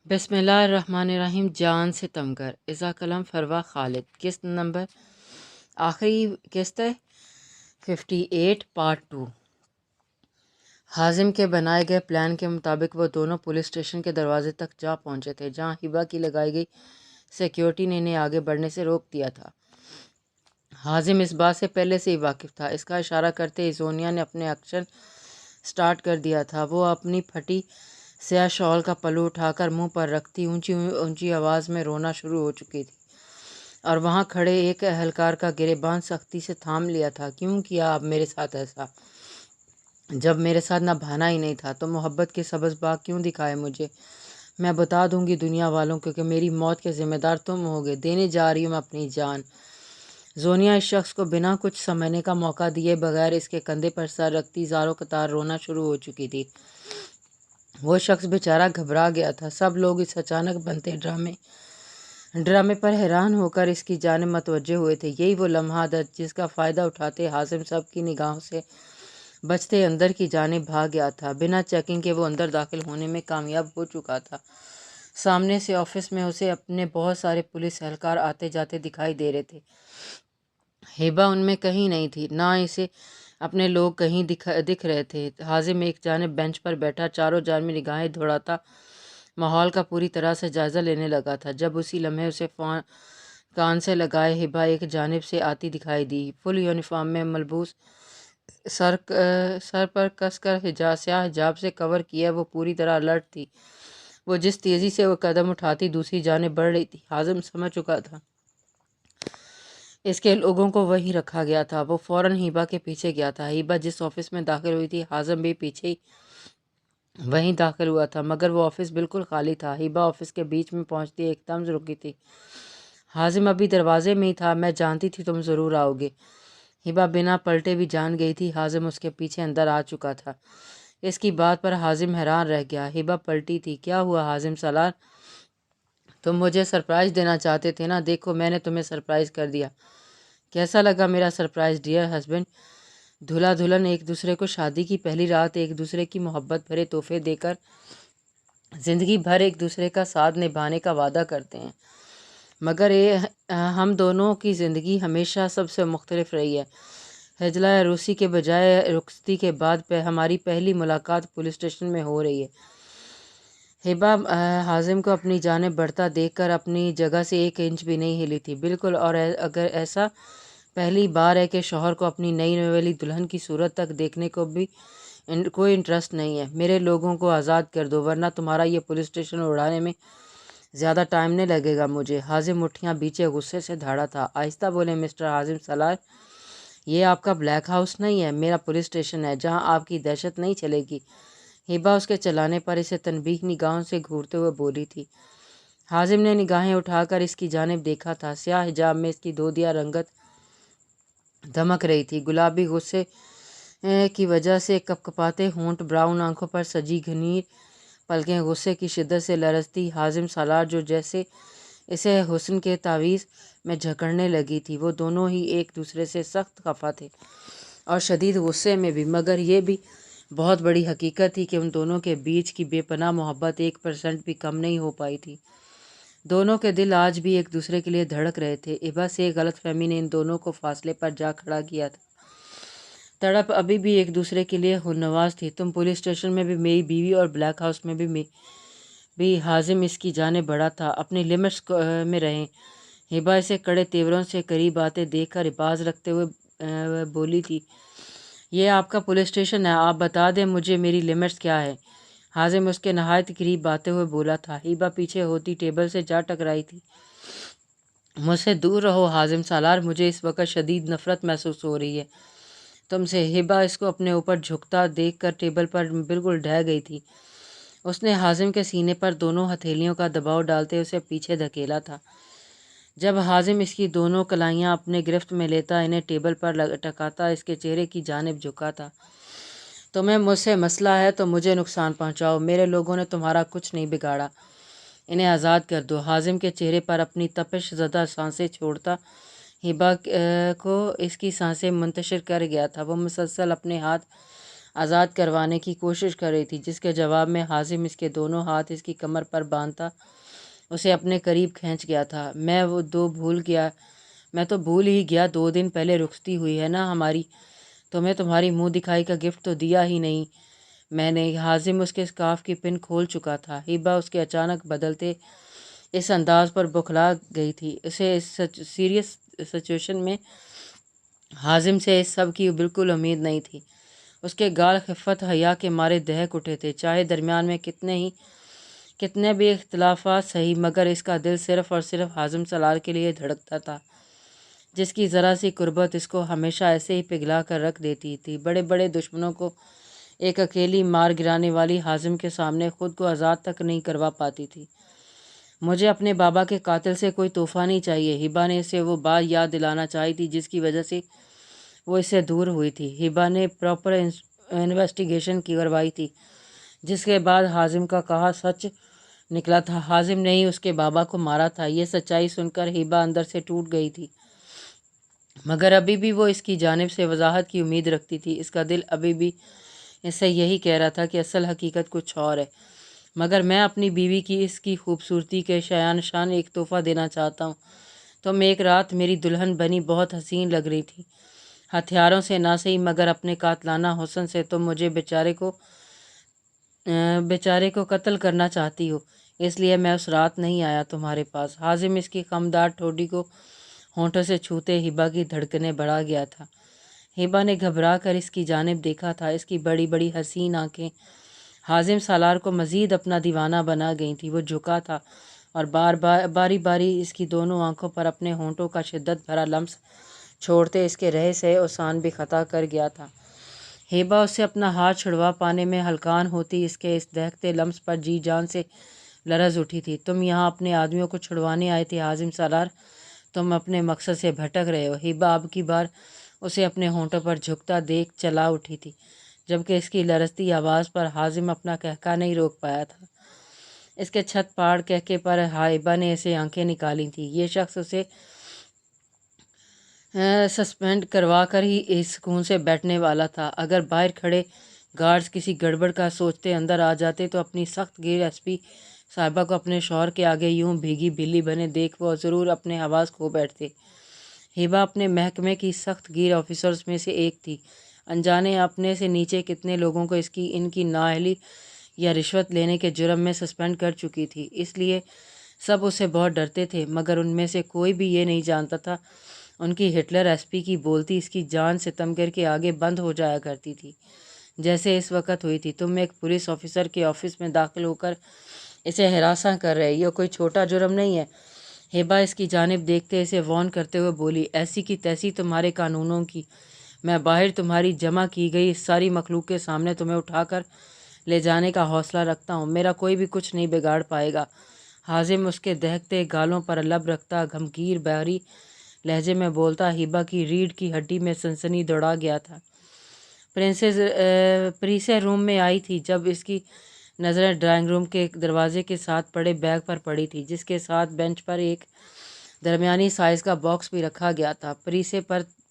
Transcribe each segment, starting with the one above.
بسم اللہ الرحمن الرحیم۔ جان سے تم کر اذا قلم فروا خالد۔ قسط نمبر آخری قسط ہے 58 پارٹ 2۔ حازم کے بنائے گئے پلان کے مطابق وہ دونوں پولیس اسٹیشن کے دروازے تک جا پہنچے تھے، جہاں ہبا کی لگائی گئی سیکیورٹی نے انہیں آگے بڑھنے سے روک دیا تھا۔ حازم اس بات سے پہلے سے ہی واقف تھا، اس کا اشارہ کرتے ہی زونیا نے اپنے ایکشن سٹارٹ کر دیا تھا۔ وہ اپنی پھٹی سیاہ شال کا پلو اٹھا کر منہ پر رکھتی اونچی اونچی آواز میں رونا شروع ہو چکی تھی، اور وہاں کھڑے ایک اہلکار کا گریباں سختی سے تھام لیا تھا۔ کیوں کیا آپ میرے ساتھ ایسا؟ جب میرے ساتھ نہ بہانا ہی نہیں تھا تو محبت کے سبز باغ کیوں دکھائے مجھے؟ میں بتا دوں گی دنیا والوں کو کہ میری موت کے ذمہ دار تم ہوگے۔ دینے جا رہی ہوں میں اپنی جان۔ زونیا اس شخص کو بنا کچھ سمجھنے کا موقع دیے بغیر اس کے کندھے پر سر رکھتی زاروں قطار رونا شروع ہو چکی تھی۔ وہ شخص بیچارہ گھبرا گیا تھا۔ سب لوگ اس اچانک بنتے ڈرامے پر حیران ہو کر اس کی جانب متوجہ ہوئے تھے۔ یہی وہ لمحہ تھا جس کا فائدہ اٹھاتے حازم سب کی نگاہوں سے بچتے اندر کی جانب بھاگ گیا تھا۔ بنا چیکنگ کے وہ اندر داخل ہونے میں کامیاب ہو چکا تھا۔ سامنے سے آفس میں اسے اپنے بہت سارے پولیس اہلکار آتے جاتے دکھائی دے رہے تھے۔ ہبا ان میں کہیں نہیں تھی، نہ اسے اپنے لوگ کہیں دکھ رہے تھے۔ حازم ایک جانب بینچ پر بیٹھا چاروں جانب نگاہیں دوڑاتا ماحول کا پوری طرح سے جائزہ لینے لگا تھا، جب اسی لمحے اسے کان سے لگائے ہبا ایک جانب سے آتی دکھائی دی۔ فل یونیفارم میں ملبوس، سر پر کس کر سیاہ حجاب سے کور کیا، وہ پوری طرح الرٹ تھی۔ وہ جس تیزی سے وہ قدم اٹھاتی دوسری جانب بڑھ رہی تھی، حازم سمجھ چکا تھا اس کے لوگوں کو وہیں رکھا گیا تھا۔ وہ فوراً ہبا کے پیچھے گیا تھا۔ ہبا جس آفس میں داخل ہوئی تھی، حازم بھی پیچھے ہی وہیں داخل ہوا تھا، مگر وہ آفس بالکل خالی تھا۔ ہبا آفس کے بیچ میں پہنچتی ایک دم رکی تھی۔ حازم ابھی دروازے میں ہی تھا۔ میں جانتی تھی تم ضرور آؤ گے، ہبا بنا پلٹے بھی جان گئی تھی۔ حازم اس کے پیچھے اندر آ چکا تھا۔ اس کی بات پر حازم حیران رہ گیا۔ ہبا پلٹی تھی۔ کیا ہوا حازم سالار؟ تم مجھے سرپرائز دینا چاہتے تھے نا؟ دیکھو میں نے تمہیں سرپرائز کر دیا۔ کیسا لگا میرا سرپرائز ڈیئر ہسبینڈ؟ دلہا دلہن ایک دوسرے کو شادی کی پہلی رات ایک دوسرے کی محبت بھرے تحفے دے کر زندگی بھر ایک دوسرے کا ساتھ نبھانے کا وعدہ کرتے ہیں، مگر ہم دونوں کی زندگی ہمیشہ سب سے مختلف رہی ہے۔ حجلہ عروسی کے بجائے رخصتی کے بعد ہماری پہلی ملاقات پولیس اسٹیشن میں ہو رہی ہے۔ ہبا حازم کو اپنی جانب بڑھتا دیکھ کر اپنی جگہ سے ایک انچ بھی نہیں ہلی تھی۔ بالکل، اور اگر ایسا پہلی بار ہے کہ شوہر کو اپنی نئی نویلی دلہن کی صورت تک دیکھنے کو بھی کوئی انٹرسٹ نہیں ہے۔ میرے لوگوں کو آزاد کر دو، ورنہ تمہارا یہ پولیس اسٹیشن اڑانے میں زیادہ ٹائم نہیں لگے گا مجھے۔ حازم مٹھیاں بیچے غصے سے دھاڑا تھا۔ آہستہ بولے مسٹر حازم سالار، یہ آپ کا بلیک ہاؤس نہیں ہے، میرا پولیس اسٹیشن ہے، جہاں آپ کی دہشت نہیں چلے گی۔ ہبا اس کے چلانے پر اسے تنبیہ نگاہوں سے گھورتے ہوئے بولی تھی۔ حازم نے نگاہیں اٹھا کر اس کی جانب دیکھا تھا۔ سیاہ حجاب میں اس کی دودیا رنگت دمک رہی تھی۔ گلابی غصے کی وجہ سے کپکپاتے ہونٹ، براؤن آنکھوں پر سجی گھنی پلکیں غصے کی شدت سے لرزتی۔ حازم سالار جو جیسے اسے حسن کے تعویذ میں جکڑنے لگی تھی، وہ دونوں ہی ایک دوسرے سے سخت خفا تھے اور شدید غصے میں بھی، مگر یہ بھی بہت بڑی حقیقت تھی کہ ان دونوں کے بیچ کی بے پناہ محبت 1% بھی کم نہیں ہو پائی تھی۔ دونوں کے دل آج بھی ایک دوسرے کے لیے دھڑک رہے تھے۔ ہبا سے ایک غلط فہمی نے ان دونوں کو فاصلے پر جا کھڑا کیا تھا۔ تڑپ ابھی بھی ایک دوسرے کے لیے خوننواز تھی۔ تم پولیس اسٹیشن میں بھی میری بیوی اور بلیک ہاؤس میں بھی حازم اس کی جانب بڑھا تھا۔ اپنی لمٹس میں رہیں۔ ہبا اسے کڑے تیوروں سے قریب آتے دیکھ کر باز رکھتے ہوئے بولی تھی۔ یہ آپ کا پولیس اسٹیشن ہے، آپ بتا دیں مجھے میری لمٹس کیا ہے؟ حازم اس کے نہایت قریب آتے ہوئے بولا تھا۔ ہبا پیچھے ہوتی ٹیبل سے جا ٹکرائی تھی۔ مجھ سے دور رہو حازم سالار، مجھے اس وقت شدید نفرت محسوس ہو رہی ہے تم سے۔ ہبا اس کو اپنے اوپر جھکتا دیکھ کر ٹیبل پر بالکل ڈھہ گئی تھی۔ اس نے حازم کے سینے پر دونوں ہتھیلیوں کا دباؤ ڈالتے اسے پیچھے دھکیلا تھا۔ جب حازم اس کی دونوں کلائیاں اپنے گرفت میں لیتا، انہیں ٹیبل پر ٹکاتا، اس کے چہرے کی جانب جھکا تھا۔ تمہیں مجھ سے مسئلہ ہے تو مجھے نقصان پہنچاؤ، میرے لوگوں نے تمہارا کچھ نہیں بگاڑا، انہیں آزاد کر دو۔ حازم کے چہرے پر اپنی تپش زدہ سانسیں چھوڑتا ہبا کو اس کی سانسیں منتشر کر گیا تھا۔ وہ مسلسل اپنے ہاتھ آزاد کروانے کی کوشش کر رہی تھی، جس کے جواب میں حازم اس کے دونوں ہاتھ اس کی کمر پر باندھتا اسے اپنے قریب کھینچ گیا تھا۔ میں تو بھول ہی گیا، 2 دن پہلے رخصتی ہوئی ہے نا ہماری، تمہیں تمہاری منہ دکھائی کا گفٹ تو دیا ہی نہیں میں نے۔ حازم اس کے اسکارف کی پن کھول چکا تھا۔ ہیبا اس کے اچانک بدلتے اس انداز پر بوکھلا گئی تھی۔ اسے اس سیریس سچویشن میں حازم سے اس سب کی بالکل امید نہیں تھی۔ اس کے گال خفت حیا کے مارے دہک اٹھے تھے، چاہے درمیان میں کتنے بھی اختلافات سہی، مگر اس کا دل صرف اور صرف حازم سالار کے لیے دھڑکتا تھا، جس کی ذرا سی قربت اس کو ہمیشہ ایسے ہی پگھلا کر رکھ دیتی تھی۔ بڑے بڑے دشمنوں کو ایک اکیلی مار گرانے والی حازم کے سامنے خود کو آزاد تک نہیں کروا پاتی تھی۔ مجھے اپنے بابا کے قاتل سے کوئی تحفہ نہیں چاہیے۔ ہیبا نے اسے وہ بات یاد دلانا چاہی تھی جس کی وجہ سے وہ اس سے دور ہوئی تھی۔ ہیبا نے پراپر انویسٹیگیشن کروائی تھی، جس کے بعد حازم کا کہا سچ نکلا تھا، حازم نے ہی اس کے بابا کو مارا تھا۔ یہ سچائی سن کر ہیبا اندر سے ٹوٹ گئی تھی، مگر ابھی بھی وہ اس کی جانب سے وضاحت کی امید رکھتی تھی۔ اس کا دل ابھی بھی اس سے یہی کہہ رہا تھا کہ اصل حقیقت کچھ اور ہے۔ مگر میں اپنی بیوی کی اس کی خوبصورتی کے شایان شان ایک تحفہ دینا چاہتا ہوں۔ تم ایک رات میری دلہن بنی بہت حسین لگ رہی تھی، ہتھیاروں سے نہ سہی مگر اپنے قاتلانہ حسن سے تم مجھے بیچارے کو قتل کرنا چاہتی ہو، اس لیے میں اس رات نہیں آیا تمہارے پاس۔ حازم اس کی خمدار ٹھوڈی کو ہونٹوں سے چھوتے ہیبا کی دھڑکنیں بڑھا گیا تھا۔ ہیبا نے گھبرا کر اس کی جانب دیکھا تھا، اس کی بڑی بڑی حسین آنکھیں حازم سالار کو مزید اپنا دیوانہ بنا گئی تھیں۔ وہ جھکا تھا اور باری باری اس کی دونوں آنکھوں پر اپنے ہونٹوں کا شدت بھرا لمس چھوڑتے اس کے رہے سہے احسان بھی خطا کر گیا تھا۔ ہیبا اس سے اپنا ہاتھ چھڑوا پانے میں ہلکان ہوتی اس کے اس دہکتے لمس پر جی جان سے لرز اٹھی تھی۔ تم یہاں اپنے آدمیوں کو چھڑوانے آئے تھے حازم سالار، تم اپنے مقصد سے بھٹک رہے ہو۔ ہیبا اب کی بار اسے اپنے ہونٹوں پر جھکتا دیکھ چلا اٹھی تھی، جبکہ اس کی لرزتی آواز پر حازم اپنا قہقہ نہیں روک پایا تھا۔ اس کے چھت پاڑ قہقے پر ہیبا نے اسے آنکھیں نکالی تھیں۔ یہ شخص اسے سسپینڈ کروا کر ہی اس سکون سے بیٹھنے والا تھا۔ اگر باہر کھڑے گارڈز کسی گڑبڑ کا سوچتے اندر آ جاتے تو اپنی سخت گیر ایس پی صاحبہ کو اپنے شوہر کے آگے یوں بھیگی بلی بنے دیکھ وہ ضرور اپنے حواس کھو بیٹھتے۔ ہیبا اپنے محکمے کی سخت گیر آفیسرز میں سے ایک تھی، انجانے اپنے سے نیچے کتنے لوگوں کو ان کی نااہلی یا رشوت لینے کے جرم میں سسپینڈ کر چکی تھی، اس لیے سب اس سے بہت ڈرتے تھے، مگر ان میں سے کوئی بھی یہ نہیں جانتا تھا ان کی ہٹلر ایس پی کی بولتی اس کی جان ستمگر کے آگے بند ہو جایا کرتی تھی، جیسے اس وقت ہوئی تھی۔ تم ایک پولیس آفیسر کے آفس میں داخل ہو کر اسے ہراساں کر رہے، یہ کوئی چھوٹا جرم نہیں ہے۔ ہیبا اس کی جانب دیکھتے اسے وارن کرتے ہوئے بولی، ایسی کی تیسی تمہارے قانونوں کی، میں باہر تمہاری جمع کی گئی اس ساری مخلوق کے سامنے تمہیں اٹھا کر لے جانے کا حوصلہ رکھتا ہوں، میرا کوئی بھی کچھ نہیں بگاڑ پائے گا۔ حازم اس کے دہکتے گالوں پر لب رکھتا گھمگیر بحری لہجے میں بولتا، ہیبا کی ریڑھ کی ہڈی میں سنسنی دوڑا گیا تھا۔ پریسے روم میں آئی تھی جب اس کی نظریں ڈرائنگ روم کے دروازے کے ساتھ پڑے بیگ پر پڑی تھی، جس کے ساتھ بینچ پر ایک درمیانی سائز کا باکس بھی رکھا گیا تھا۔ پریسے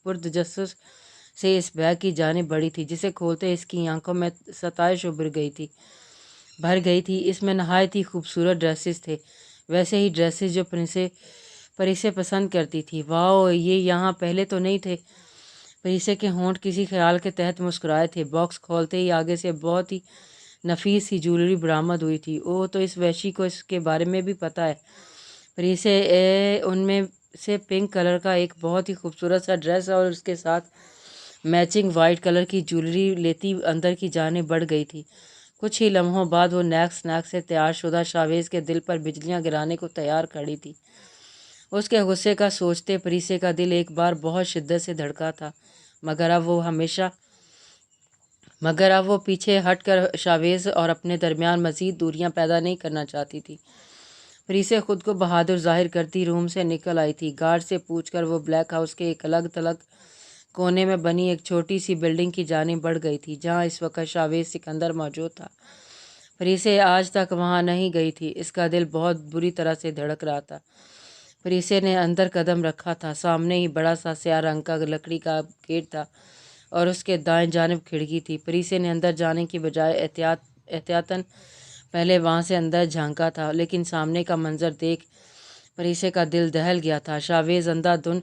پرتجسس سے اس بیگ کی جانب بڑھی تھی، جسے کھولتے اس کی آنکھوں میں ستائش بھر گئی تھی۔ اس میں نہایت ہی خوبصورت ڈریسز تھے، ویسے ہی ڈریسز جو پریسے پسند کرتی تھی۔ واؤ، یہ یہاں پہلے تو نہیں تھے۔ پریسے کے ہونٹ کسی خیال کے تحت مسکرائے تھے۔ باکس کھولتے ہی آگے سے بہت ہی نفیس سی جولری برآمد ہوئی تھی۔ اوہ، تو اس وحشی کو اس کے بارے میں بھی پتہ ہے۔ پریسے ان میں سے پنک کلر کا ایک بہت ہی خوبصورت سا ڈریس اور اس کے ساتھ میچنگ وائٹ کلر کی جولری لیتی اندر کی جانب بڑھ گئی تھی۔ کچھ ہی لمحوں بعد وہ نیک سے تیار شدہ شاویز کے دل پر بجلیاں گرانے کو تیار کھڑی تھی۔ اس کے غصے کا سوچتے پریسے کا دل ایک بار بہت شدت سے دھڑکا تھا، مگر اب وہ پیچھے ہٹ کر شاویز اور اپنے درمیان مزید دوریاں پیدا نہیں کرنا چاہتی تھی۔ پریسے خود کو بہادر ظاہر کرتی روم سے نکل آئی تھی۔ گارڈ سے پوچھ کر وہ بلیک ہاؤس کے ایک الگ تھلگ کونے میں بنی ایک چھوٹی سی بلڈنگ کی جانب بڑھ گئی تھی، جہاں اس وقت شاویز سکندر موجود تھا۔ پریسے آج تک وہاں نہیں گئی تھی، اس کا دل بہت بری طرح سے دھڑک رہا تھا۔ پریسے نے اندر قدم رکھا تھا، سامنے ہی بڑا سا سیاہ رنگ کا لکڑی کا گیٹ تھا۔ اور اس کے دائیں جانب کھڑکی تھی۔ پریسے نے اندر جانے کی بجائے احتیاطاً پہلے وہاں سے اندر جھانکا تھا، لیکن سامنے کا منظر دیکھ پریسے کا دل دہل گیا تھا۔ شاویز اندھا دھند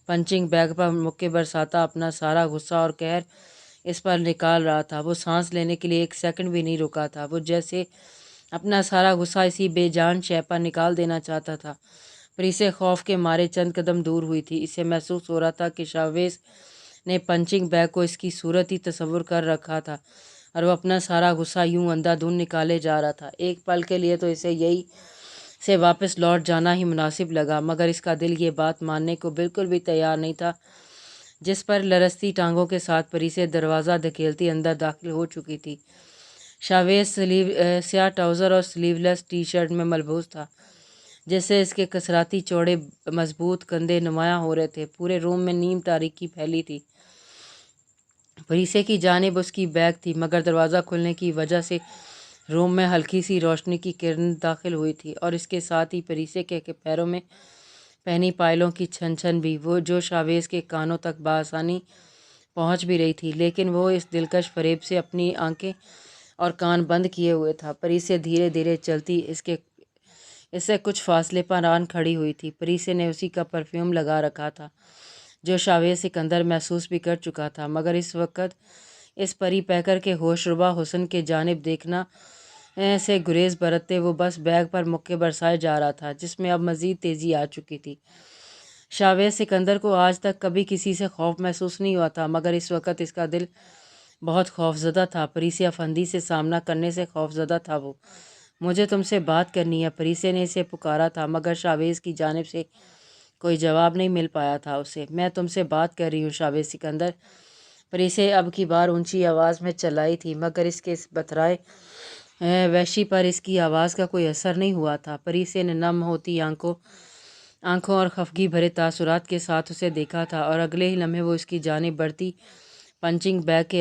پنچنگ بیگ پر مکے برساتا اپنا سارا غصہ اور قہر اس پر نکال رہا تھا۔ وہ سانس لینے کے لیے ایک سیکنڈ بھی نہیں رکا تھا۔ وہ جیسے اپنا سارا غصہ اسی بے جان شے پر نکال دینا چاہتا تھا۔ پریسے خوف کے مارے چند قدم دور ہوئی تھی۔ اسے محسوس ہو رہا تھا کہ شاویز نے پنچنگ بیگ کو اس کی صورت ہی تصور کر رکھا تھا اور وہ اپنا سارا غصہ یوں اندھا دھند نکالے جا رہا تھا۔ ایک پل کے لیے تو اسے یہی سے واپس لوٹ جانا ہی مناسب لگا، مگر اس کا دل یہ بات ماننے کو بالکل بھی تیار نہیں تھا، جس پر لرزتی ٹانگوں کے ساتھ پریسے دروازہ دھکیلتی اندر داخل ہو چکی تھی۔ شاویز سیاہ ٹراؤزر اور سلیو لیس ٹی شرٹ میں ملبوس تھا، جس سے اس کے کسراتی چوڑے مضبوط کندھے نمایاں ہو رہے تھے۔ پورے روم میں نیم تاریکی پھیلی تھی۔ پریسے کی جانب اس کی بیگ تھی، مگر دروازہ کھلنے کی وجہ سے روم میں ہلکی سی روشنی کی کرن داخل ہوئی تھی، اور اس کے ساتھ ہی پریسے کے پیروں میں پہنی پائلوں کی چھن چھن بھی، وہ جو شاویز کے کانوں تک بآسانی پہنچ بھی رہی تھی، لیکن وہ اس دلکش فریب سے اپنی آنکھیں اور کان بند کیے ہوئے تھا۔ پریسے دھیرے دھیرے چلتی اس سے کچھ فاصلے پر آن کھڑی ہوئی تھی۔ پریسے نے اسی کا پرفیوم لگا رکھا تھا جو شاویز سکندر محسوس بھی کر چکا تھا، مگر اس وقت اس پری پیکر کے ہوش ربا حسن کے جانب دیکھنا سے گریز برتتے وہ بس بیگ پر مکے برسائے جا رہا تھا، جس میں اب مزید تیزی آ چکی تھی۔ شاویز سکندر کو آج تک کبھی کسی سے خوف محسوس نہیں ہوا تھا، مگر اس وقت اس کا دل بہت خوفزدہ تھا۔ پریسے افندی سے سامنا کرنے سے خوفزدہ تھا۔ وہ مجھے تم سے بات کرنی ہے، پریسے نے اسے پکارا تھا، مگر شاویز کی جانب سے کوئی جواب نہیں مل پایا تھا اسے۔ میں تم سے بات کر رہی ہوں شاویز سکندر، پریسے اب کی بار اونچی آواز میں چلائی تھی، مگر اس کے بترائے وحشی پر اس کی آواز کا کوئی اثر نہیں ہوا تھا۔ پریسے نے نم ہوتی آنکھوں اور خفگی بھرے تاثرات کے ساتھ اسے دیکھا تھا، اور اگلے ہی لمحے وہ اس کی جانب بڑھتی پنچنگ بیگ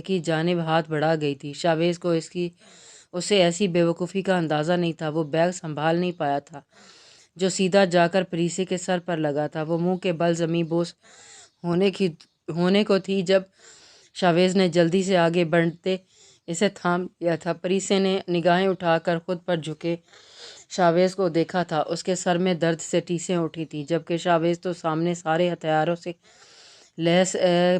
کی جانب ہاتھ بڑھا گئی تھی۔ شاویز کو اسے ایسی بے وقوفی کا اندازہ نہیں تھا۔ وہ بیگ سنبھال نہیں پایا تھا جو سیدھا جا کر پریسے کے سر پر لگا تھا۔ وہ منہ کے بل زمیں بوس ہونے کو تھی جب شاویز نے جلدی سے آگے بڑھتے اسے تھام لیا تھا۔ پریسے نے نگاہیں اٹھا کر خود پر جھکے شاویز کو دیکھا تھا۔ اس کے سر میں درد سے ٹیسیں اٹھی تھیں، جبکہ شاویز تو سامنے سارے ہتھیاروں سے لیس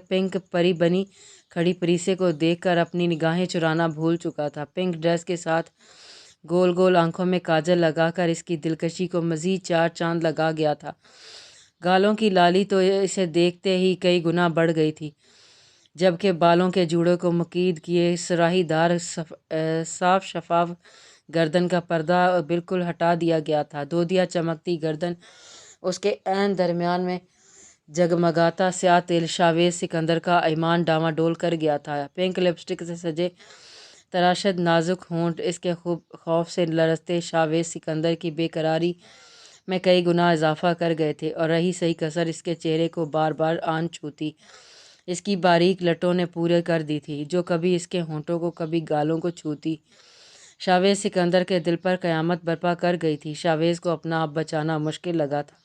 پنک پری بنی کھڑی پریسے کو دیکھ کر اپنی نگاہیں چرانا بھول چکا تھا۔ پنک ڈریس کے ساتھ گول گول آنکھوں میں کاجل لگا کر اس کی دلکشی کو مزید چار چاند لگا گیا تھا۔ گالوں کی لالی تو اسے دیکھتے ہی کئی گنا بڑھ گئی تھی، جبکہ بالوں کے جوڑے کو مکید کیے سراہی دار صاف شفاف گردن کا پردہ بالکل ہٹا دیا گیا تھا۔ دودیا چمکتی گردن، اس کے عین درمیان میں جگمگاتا سیاہ تیل شاویز سکندر کا ایمان ڈاواں ڈول کر گیا تھا۔ پنک لپسٹک سے سجے تراشد نازک ہونٹ اس کے خوف سے لرزتے شاویز سکندر کی بے قراری میں کئی گنا اضافہ کر گئے تھے، اور رہی سہی کسر اس کے چہرے کو بار بار آن چھوتی اس کی باریک لٹوں نے پورے کر دی تھی، جو کبھی اس کے ہونٹوں کو کبھی گالوں کو چھوتی شاویز سکندر کے دل پر قیامت برپا کر گئی تھی۔ شاویز کو اپنا آپ بچانا مشکل لگا تھا،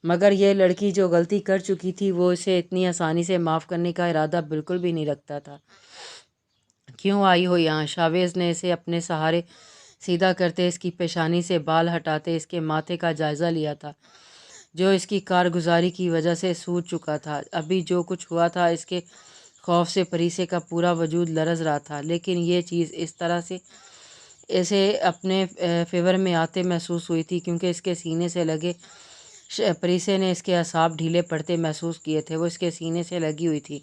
مگر یہ لڑکی جو غلطی کر چکی تھی وہ اسے اتنی آسانی سے معاف کرنے کا ارادہ بالکل بھی نہیں رکھتا تھا۔ کیوں آئی ہو یہاں؟ شاویز نے اسے اپنے سہارے سیدھا کرتے اس کی پیشانی سے بال ہٹاتے اس کے ماتھے کا جائزہ لیا تھا، جو اس کی کارگزاری کی وجہ سے سوج چکا تھا۔ ابھی جو کچھ ہوا تھا اس کے خوف سے پریسے کا پورا وجود لرز رہا تھا، لیکن یہ چیز اس طرح سے اسے اپنے فیور میں آتے محسوس ہوئی تھی کیونکہ اس کے سینے سے لگے پریسے نے اس کے اعصاب ڈھیلے پڑتے محسوس کیے تھے۔ وہ اس کے سینے سے لگی ہوئی تھی۔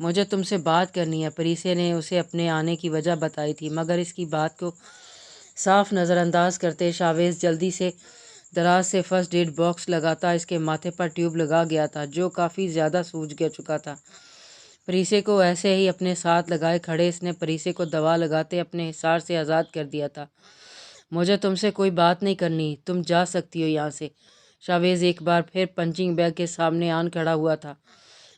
مجھے تم سے بات کرنی ہے، پریسے نے اسے اپنے آنے کی وجہ بتائی تھی، مگر اس کی بات کو صاف نظر انداز کرتے شاویز جلدی سے دراز سے فرسٹ ایڈ باکس لگاتا اس کے ماتھے پر ٹیوب لگا گیا تھا، جو کافی زیادہ سوج چکا تھا۔ پریسے کو ایسے ہی اپنے ساتھ لگائے کھڑے اس نے پریسے کو دوا لگاتے اپنے حصار سے آزاد کر دیا تھا۔ مجھے تم سے کوئی بات نہیں کرنی، تم جا سکتی ہو یہاں سے۔ شاویز ایک بار پھر پنچنگ بیگ کے سامنے آن کھڑا ہوا تھا،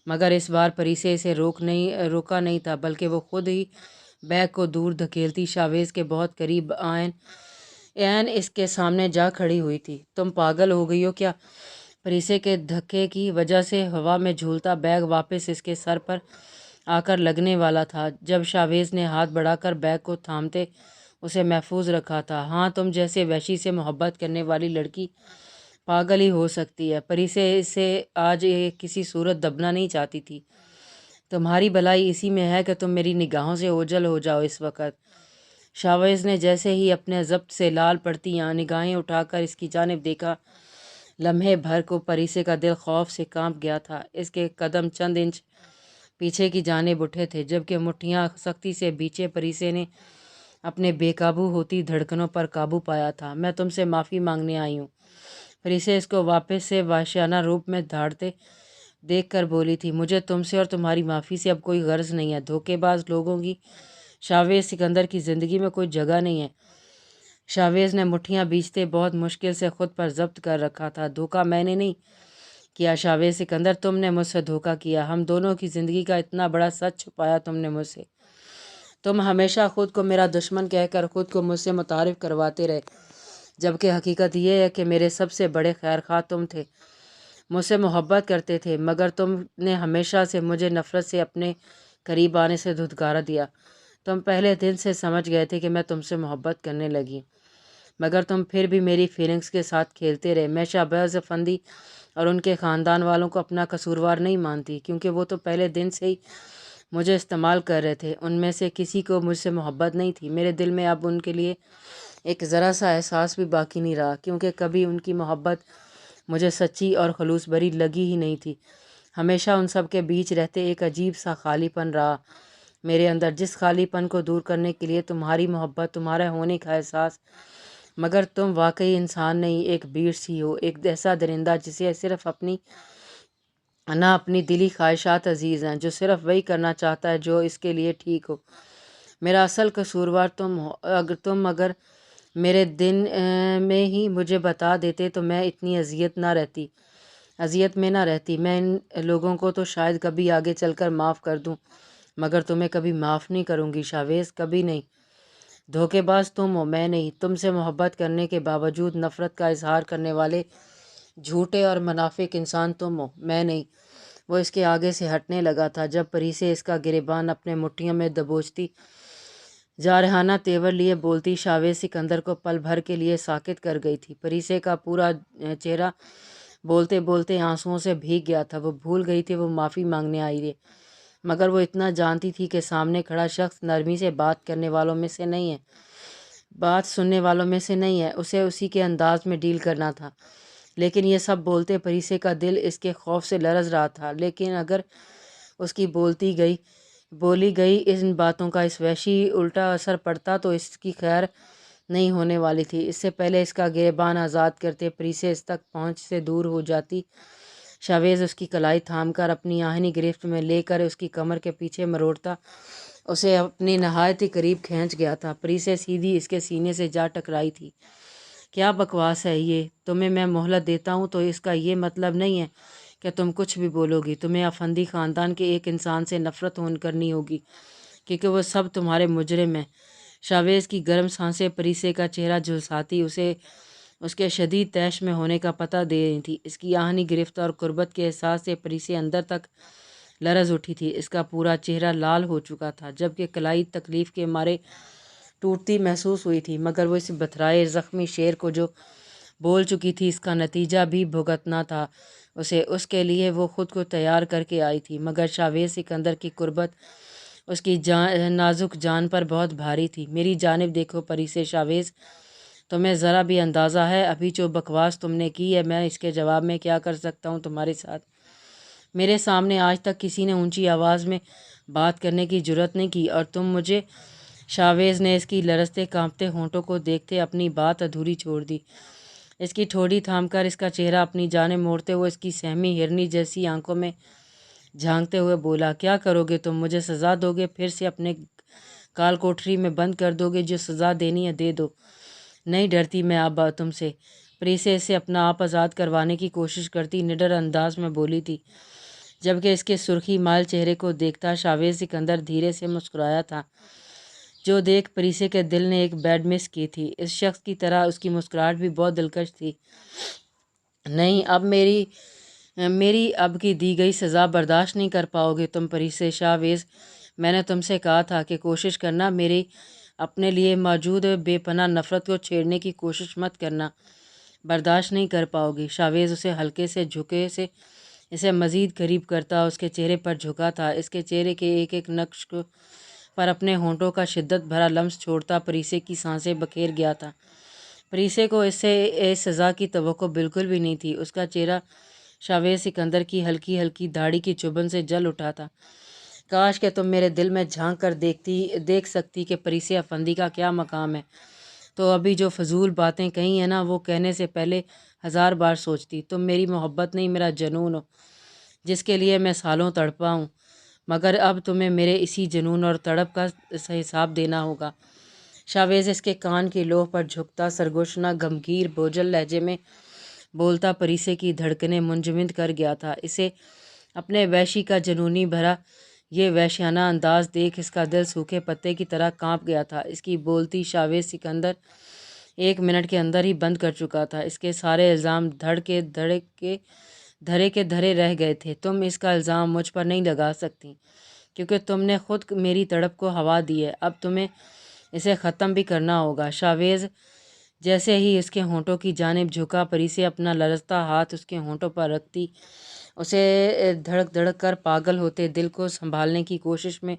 مگر اس بار پریسے اسے روکا نہیں تھا، بلکہ وہ خود ہی بیگ کو دور دھکیلتی شاویز کے بہت قریب عین اس کے سامنے جا کھڑی ہوئی تھی۔ تم پاگل ہو گئی ہو کیا؟ پریسے کے دھکے کی وجہ سے ہوا میں جھولتا بیگ واپس اس کے سر پر آ کر لگنے والا تھا جب شاویز نے ہاتھ بڑھا کر بیگ کو تھامتے اسے محفوظ رکھا تھا۔ ہاں، تم جیسے وحشی سے محبت کرنے والی لڑکی پاگل ہی ہو سکتی ہے۔ پریسے اسے آج کسی صورت دبنا نہیں چاہتی تھی۔ تمہاری بھلائی اسی میں ہے کہ تم میری نگاہوں سے اوجھل ہو جاؤ اس وقت۔ شاویز نے جیسے ہی اپنے ضبط سے لال پڑتی نگاہیں اٹھا کر اس کی جانب دیکھا، لمحے بھر کو پریسے کا دل خوف سے کانپ گیا تھا۔ اس کے قدم چند انچ پیچھے کی جانب اٹھے تھے جبکہ مٹھیاں سختی سے بھینچے۔ پریسے نے اپنے بے قابو ہوتی دھڑکنوں پر قابو پایا تھا۔ میں تم سے معافی مانگنے آئی ہوں، پریسے اس کو واپس سے وحشیانہ روپ میں دھاڑتے دیکھ کر بولی تھی۔ مجھے تم سے اور تمہاری معافی سے اب کوئی غرض نہیں ہے۔ دھوکے باز لوگوں کی شاویز سکندر کی زندگی میں کوئی جگہ نہیں ہے۔ شاویز نے مٹھیاں بھینچتے بہت مشکل سے خود پر ضبط کر رکھا تھا۔ دھوکہ میں نے نہیں کیا شاویز سکندر، تم نے مجھ سے دھوکہ کیا۔ ہم دونوں کی زندگی کا اتنا بڑا سچ چھپایا تم نے مجھ سے۔ تم ہمیشہ خود کو میرا دشمن کہہ کر خود کو مجھ سے متعارف کرواتے رہے، جبکہ حقیقت یہ ہے کہ میرے سب سے بڑے خیرخواہ تم تھے، مجھ سے محبت کرتے تھے، مگر تم نے ہمیشہ سے مجھے نفرت سے اپنے قریب آنے سے دھتکارا دیا۔ تم پہلے دن سے سمجھ گئے تھے کہ میں تم سے محبت کرنے لگی، مگر تم پھر بھی میری فیلنگز کے ساتھ کھیلتے رہے۔ میں شہباز افندی اور ان کے خاندان والوں کو اپنا قصوروار نہیں مانتی، کیونکہ وہ تو پہلے دن سے ہی مجھے استعمال کر رہے تھے۔ ان میں سے کسی کو مجھ سے محبت نہیں تھی۔ میرے دل میں اب ان کے لیے ایک ذرا سا احساس بھی باقی نہیں رہا، کیونکہ کبھی ان کی محبت مجھے سچی اور خلوص بھری لگی ہی نہیں تھی۔ ہمیشہ ان سب کے بیچ رہتے ایک عجیب سا خالی پن رہا میرے اندر، جس خالی پن کو دور کرنے کے لیے تمہاری محبت، تمہارا ہونے کا احساس۔ مگر تم واقعی انسان نہیں، ایک بھیڑ سی ہو، ایک ایسا درندہ جسے صرف اپنی دلی خواہشات عزیز ہیں، جو صرف وہی کرنا چاہتا ہے جو اس کے لیے ٹھیک ہو۔ میرا اصل قصوروار تم ہو۔ اگر میرے دن میں ہی مجھے بتا دیتے تو میں اتنی اذیت میں نہ رہتی۔ میں ان لوگوں کو تو شاید کبھی آگے چل کر معاف کر دوں، مگر تمہیں کبھی معاف نہیں کروں گی شاویز، کبھی نہیں۔ دھوکے باز تم ہو، میں نہیں۔ تم سے محبت کرنے کے باوجود نفرت کا اظہار کرنے والے جھوٹے اور منافق انسان تم ہو، میں نہیں۔ وہ اس کے آگے سے ہٹنے لگا تھا جب پریسے اس کا گریبان اپنے مٹھیوں میں دبوچتی جارحانہ تیور لیے بولتی شاویز سکندر کو پل بھر کے لیے ساکت کر گئی تھی۔ پریسے کا پورا چہرہ بولتے بولتے آنسوؤں سے بھیگ گیا تھا۔ وہ بھول گئی تھی وہ معافی مانگنے آئی ہے، مگر وہ اتنا جانتی تھی کہ سامنے کھڑا شخص نرمی سے بات کرنے والوں میں سے نہیں ہے، بات سننے والوں میں سے نہیں ہے۔ اسے اسی کے انداز میں ڈیل کرنا تھا۔ لیکن یہ سب بولتے پریسے کا دل اس کے خوف سے لرز رہا تھا۔ لیکن اگر اس کی بولی گئی ان باتوں کا اس وحشی الٹا اثر پڑتا تو اس کی خیر نہیں ہونے والی تھی۔ اس سے پہلے اس کا گریبان آزاد کرتے پریسے اس تک پہنچ سے دور ہو جاتی، شاویز اس کی کلائی تھام کر اپنی آہنی گرفت میں لے کر اس کی کمر کے پیچھے مروڑتا اسے اپنی نہایت ہی قریب کھینچ گیا تھا۔ پریسے سیدھی اس کے سینے سے جا ٹکرائی تھی۔ کیا بکواس ہے یہ؟ تمہیں میں مہلت دیتا ہوں تو اس کا یہ مطلب نہیں ہے کہ تم کچھ بھی بولو گی۔ تمہیں افندی خاندان کے ایک انسان سے نفرت کرنی ہوگی، کیونکہ وہ سب تمہارے مجرم ہیں۔ شاویز کی گرم سانسیں پریسے کا چہرہ جھلساتی اسے اس کے شدید طیش میں ہونے کا پتہ دے رہی تھی۔ اس کی آہنی گرفت اور قربت کے احساس سے پریسے اندر تک لرز اٹھی تھی۔ اس کا پورا چہرہ لال ہو چکا تھا، جبکہ کلائی تکلیف کے مارے ٹوٹتی محسوس ہوئی تھی، مگر وہ اس بتھرائے زخمی شیر کو جو بول چکی تھی اس کا نتیجہ بھی بھگتنا تھا اسے۔ اس کے لیے وہ خود کو تیار کر کے آئی تھی، مگر شاویز سکندر کی قربت اس کی نازک جان پر بہت بھاری تھی۔ میری جانب دیکھو پریسے شاویز، تمہیں ذرا بھی اندازہ ہے ابھی جو بکواس تم نے کی ہے میں اس کے جواب میں کیا کر سکتا ہوں تمہارے ساتھ؟ میرے سامنے آج تک کسی نے اونچی آواز میں بات کرنے کی جرات نہیں کی اور تم مجھے۔ شاویز نے اس کی لرزتے کانپتے ہونٹوں کو دیکھتے اپنی بات ادھوری چھوڑ دی۔ اس کی ٹھوڑی تھام کر اس کا چہرہ اپنی جانب موڑتے ہوئے اس کی سہمی ہرنی جیسی آنکھوں میں جھانکتے ہوئے بولا، کیا کرو گے تم؟ مجھے سزا دو گے؟ پھر سے اپنے کال کوٹری میں بند کر دو گے؟ جو سزا دینی ہے دے دو، نہیں ڈرتی میں اب تم سے۔ پریسے اسے اپنا آپ آزاد کروانے کی کوشش کرتی نڈر انداز میں بولی تھی، جبکہ اس کے سرخی مائل چہرے کو دیکھتا شاویز سکندر دھیرے سے مسکرایا تھا، جو دیکھ پریسے کے دل نے ایک بیڈ مس کی تھی۔ اس شخص کی طرح اس کی مسکراہٹ بھی بہت دلکش تھی۔ نہیں، اب میری اب کی دی گئی سزا برداشت نہیں کر پاؤ گے تم پریسے شاویز، میں نے تم سے کہا تھا کہ کوشش کرنا، میری اپنے لیے موجود بے پناہ نفرت کو چھیڑنے کی کوشش مت کرنا، برداشت نہیں کر پاؤ گی۔ شاویز اسے ہلکے سے جھکے سے اسے مزید قریب کرتا اس کے چہرے پر جھکا تھا، اس کے چہرے کے ایک ایک نقش پر اپنے ہونٹوں کا شدت بھرا لمس چھوڑتا پریسے کی سانسیں بکھیر گیا تھا۔ پریسے کو اس سے اس سزا کی توقع بالکل بھی نہیں تھی۔ اس کا چہرہ شاویز سکندر کی ہلکی ہلکی داڑھی کی چبھن سے جل اٹھا تھا۔ کاش کہ تم میرے دل میں جھانک کر دیکھ سکتی کہ پریسے افندی کا کیا مقام ہے، تو ابھی جو فضول باتیں کہی ہیں نا، وہ کہنے سے پہلے 1000 بار سوچتی۔ تم میری محبت نہیں، میرا جنون ہو، جس کے لیے میں سالوں تڑپا ہوں، مگر اب تمہیں میرے اسی جنون اور تڑپ کا حساب دینا ہوگا۔ شاویز اس کے کان کی لوح پر جھکتا، سرگوشنہ گمگیر بوجھل لہجے میں بولتا پریسے کی دھڑکنیں منجمد کر گیا تھا۔ اسے اپنے وحشی کا جنونی بھرا یہ وحشیانہ انداز دیکھ اس کا دل سوکھے پتے کی طرح کانپ گیا تھا۔ اس کی بولتی شاویز سکندر 1 منٹ کے اندر ہی بند کر چکا تھا۔ اس کے سارے الزام دھرے کے دھرے رہ گئے تھے۔ تم اس کا الزام مجھ پر نہیں لگا سکتی، کیونکہ تم نے خود میری تڑپ کو ہوا دی ہے۔ اب تمہیں اسے ختم بھی کرنا ہوگا۔ شاویز جیسے ہی اس کے ہونٹوں کی جانب جھکا، پریسے اپنا لرزتا ہاتھ اس کے ہونٹوں پر رکھتی اسے دھڑک دھڑک کر پاگل ہوتے دل کو سنبھالنے کی کوشش میں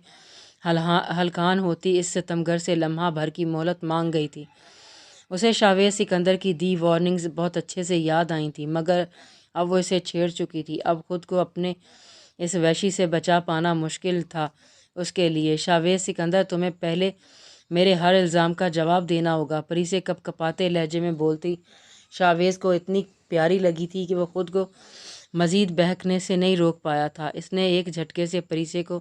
ہلکان ہوتی اس ستمگر سے لمحہ بھر کی مہلت مانگ گئی تھی۔ اسے شاویز سکندر کی دی وارننگز بہت اچھے سے یاد آئی تھیں، مگر اب وہ اسے چھیڑ چکی تھی۔ اب خود کو اپنے اس وحشی سے بچا پانا مشکل تھا اس کے لیے۔ شاویز سکندر، تمہیں پہلے میرے ہر الزام کا جواب دینا ہوگا، پریسے کپ کپاتے لہجے میں بولتی۔ شاویز کو اتنی پیاری لگی تھی کہ وہ خود کو مزید بہکنے سے نہیں روک پایا تھا۔ اس نے ایک جھٹکے سے پریسے کو